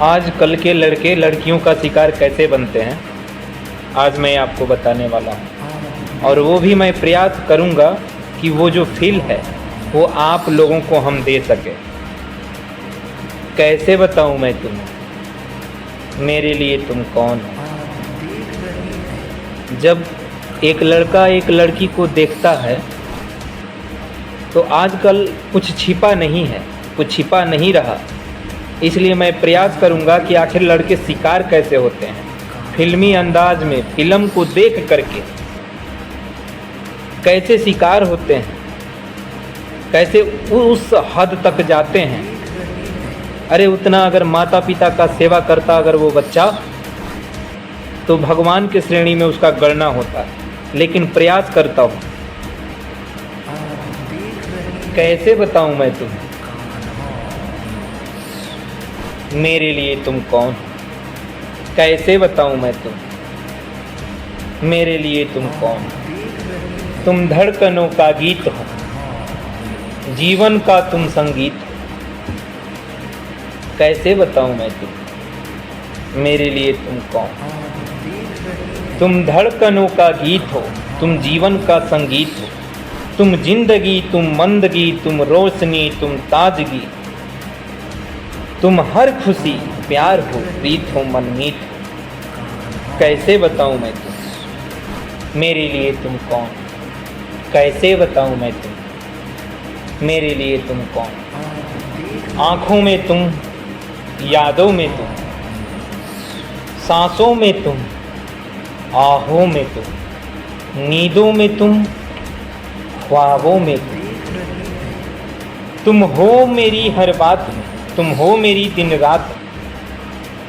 आज कल के लड़के लड़कियों का शिकार कैसे बनते हैं, आज मैं आपको बताने वाला हूँ। और वो भी मैं प्रयास करूँगा कि वो जो फील है वो आप लोगों को हम दे सके। कैसे बताऊँ मैं तुम्हें, मेरे लिए तुम कौन हो। जब एक लड़का एक लड़की को देखता है तो आजकल कुछ छिपा नहीं है, कुछ छिपा नहीं रहा। इसलिए मैं प्रयास करूंगा कि आखिर लड़के शिकार कैसे होते हैं, फिल्मी अंदाज में फिल्म को देख करके कैसे शिकार होते हैं, कैसे उस हद तक जाते हैं। अरे उतना अगर माता पिता का सेवा करता अगर वो बच्चा, तो भगवान की श्रेणी में उसका गणना होता है। लेकिन प्रयास करता हूँ, कैसे बताऊँ मैं तुम्हें, मेरे लिए तुम कौन हो। कैसे बताऊँ मैं तुम्हें, मेरे लिए तुम कौन हो। तुम धड़कनों का गीत हो, जीवन का तुम संगीत हो। कैसे बताऊँ मैं तुम्हें, मेरे लिए तुम कौन हो। तुम धड़कनों का गीत हो, तुम जीवन का संगीत हो। तुम जिंदगी, तुम मंदगी, तुम रोशनी, तुम ताजगी। तुम हर खुशी, प्यार हो, प्रीत हो, मनमीत हो। कैसे बताऊँ मैं तुम्हें, मेरे लिए तुम कौन। कैसे बताऊँ मैं तुम्हें, मेरे लिए तुम कौन। आँखों में तुम, यादों में तुम, सांसों में तुम, आहों में तुम, नींदों में तुम, ख्वाबों में तुम हो मेरी हर बात में, तुम हो मेरी दिन रात।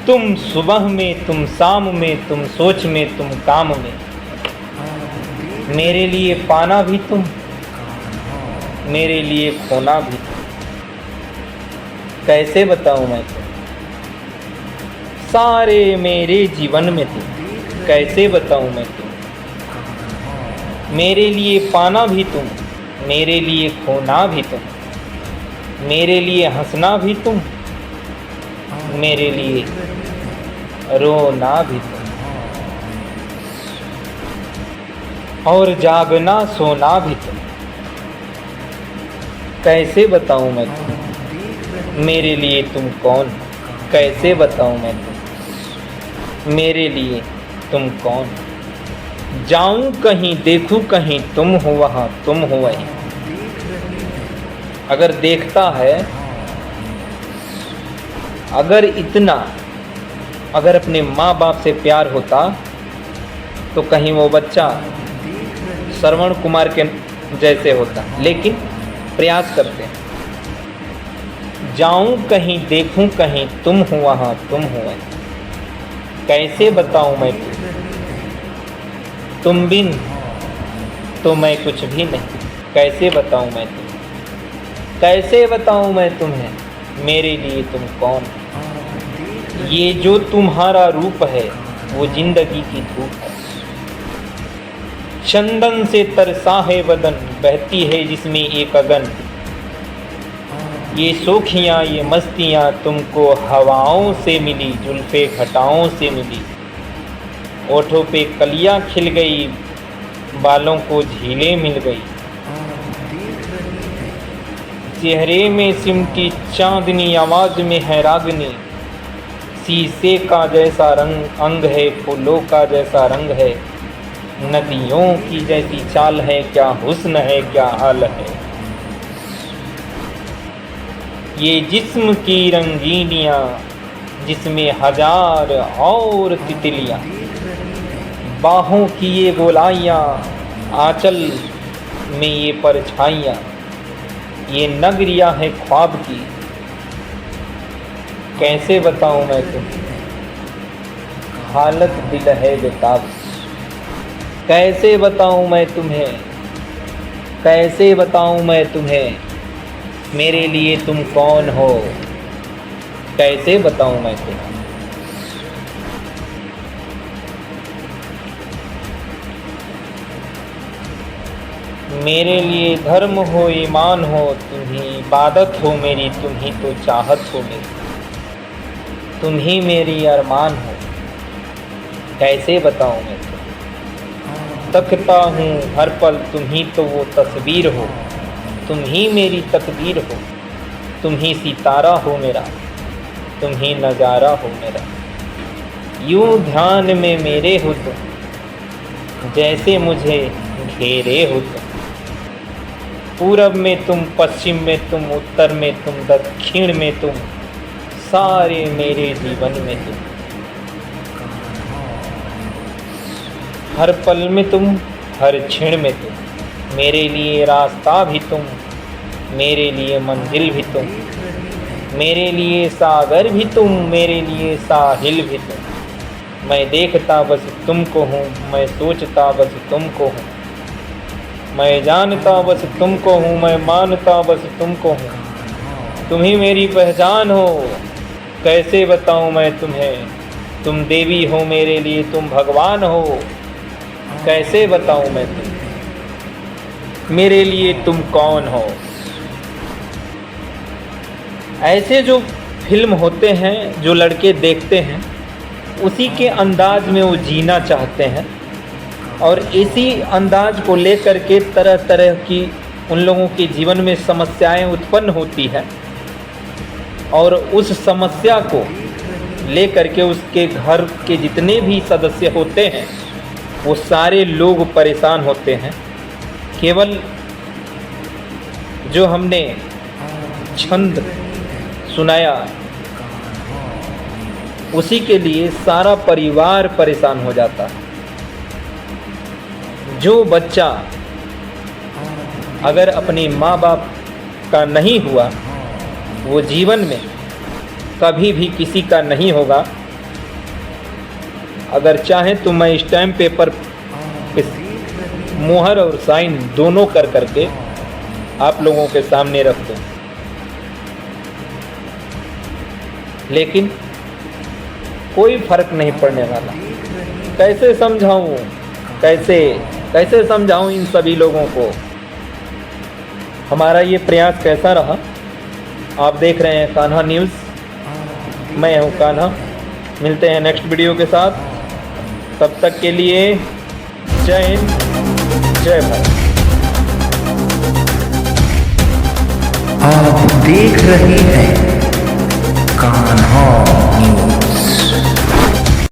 तुम सुबह में, तुम शाम में, तुम सोच में, तुम काम में। मेरे लिए पाना भी तुम, मेरे लिए खोना भी तुम। कैसे बताऊँ मैं तुम, सारे मेरे जीवन में तुम। कैसे बताऊँ मैं तुम, मेरे लिए पाना भी तुम, मेरे लिए खोना भी तुम। मेरे लिए हंसना भी तुम, मेरे लिए रोना भी तुम। और जागना सोना भी तुम। कैसे बताऊँ मैं तुम, मेरे लिए तुम कौन हो। कैसे बताऊँ मैं तुम, मेरे लिए तुम कौन हो। जाऊं कहीं, देखूं कहीं, तुम हो वहाँ, तुम हो वहीं। अगर देखता है, अगर इतना अगर अपने माँ बाप से प्यार होता तो कहीं वो बच्चा श्रवण कुमार के जैसे होता। लेकिन प्रयास करते हैं। जाऊं कहीं, देखूं कहीं, तुम हो वहाँ, तुम हो वहीं। कैसे बताऊं मैं तुम बिन तो मैं कुछ भी नहीं। कैसे बताऊं मैं तुम्हें, कैसे बताऊं मैं तुम्हें, मेरे लिए तुम कौन। ये जो तुम्हारा रूप है वो जिंदगी की धूप है। चंदन से तरसा है बदन, बहती है जिसमें एक अगन। ये सोखियाँ, ये मस्तियाँ तुमको हवाओं से मिली, जुल्फे घटाओं से मिली। ओठों पे कलियाँ खिल गई, बालों को झीलें मिल गई। चेहरे में सिमटी चांदनी, आवाज में है रागनी। शीशे का जैसा रंग अंग है, फूलों का जैसा रंग है। नदियों की जैसी चाल है, क्या हुस्न है, क्या हाल है। ये जिस्म की रंगीनियाँ, जिसमें हजार और तितलियाँ। बाहों की ये गोलाइयाँ, आंचल में ये परछाइयाँ। ये नगरिया है ख्वाब की। कैसे बताऊँ मैं तुम्हें, हालत दिल है बेताब। कैसे बताऊँ मैं तुम्हें, कैसे बताऊँ मैं तुम्हें, मेरे लिए तुम कौन हो। कैसे बताऊँ मैं तुम्हें। मेरे लिए धर्म हो, ईमान हो, तुम ही इबादत हो मेरी, तुम ही तो चाहत हो मेरी। तुम ही मेरी अरमान हो, कैसे बताऊँ मैं तो। तकता हूँ हर पल तुम ही तो वो तस्वीर हो, तुम ही मेरी तकदीर हो, तुम ही सितारा हो मेरा, तुम ही नज़ारा हो मेरा। यूं ध्यान में मेरे हो तुम, जैसे मुझे घेरे हो तुम। पूरब में तुम, पश्चिम में तुम, उत्तर में तुम, दक्षिण में तुम, सारे मेरे जीवन में तुम। हर पल में तुम, हर क्षण में तुम, मेरे लिए रास्ता भी तुम, मेरे लिए मंजिल भी तुम, मेरे लिए सागर भी तुम, मेरे लिए साहिल भी तुम। मैं देखता बस तुमको हूँ, मैं सोचता बस तुमको हूँ, मैं जानता बस तुमको हूँ, मैं मानता बस तुमको हूँ। तुम ही मेरी पहचान हो, कैसे बताऊँ मैं तुम्हें। तुम देवी हो मेरे लिए, तुम भगवान हो, कैसे बताऊँ मैं तुम्हें। मेरे लिए तुम कौन हो। ऐसे जो फिल्म होते हैं, जो लड़के देखते हैं, उसी के अंदाज में वो जीना चाहते हैं और इसी अंदाज को लेकर के तरह तरह की उन लोगों के जीवन में समस्याएं उत्पन्न होती है और उस समस्या को लेकर के उसके घर के जितने भी सदस्य होते हैं वो सारे लोग परेशान होते हैं। केवल जो हमने छंद सुनाया उसी के लिए सारा परिवार परेशान हो जाता है। जो बच्चा अगर अपने माँ बाप का नहीं हुआ वो जीवन में कभी भी किसी का नहीं होगा। अगर चाहें तो मैं स्टैम्प पेपर इस मोहर और साइन दोनों कर करके आप लोगों के सामने रख दूं, लेकिन कोई फर्क नहीं पड़ने वाला। कैसे समझाऊं, कैसे समझाऊं इन सभी लोगों को। हमारा ये प्रयास कैसा रहा। आप देख रहे हैं कान्हा न्यूज़, मैं हूं कान्हा। मिलते हैं नेक्स्ट वीडियो के साथ, तब तक के लिए जय हिंद, जय भारत। आप देख रहे हैं कान्हा न्यूज़।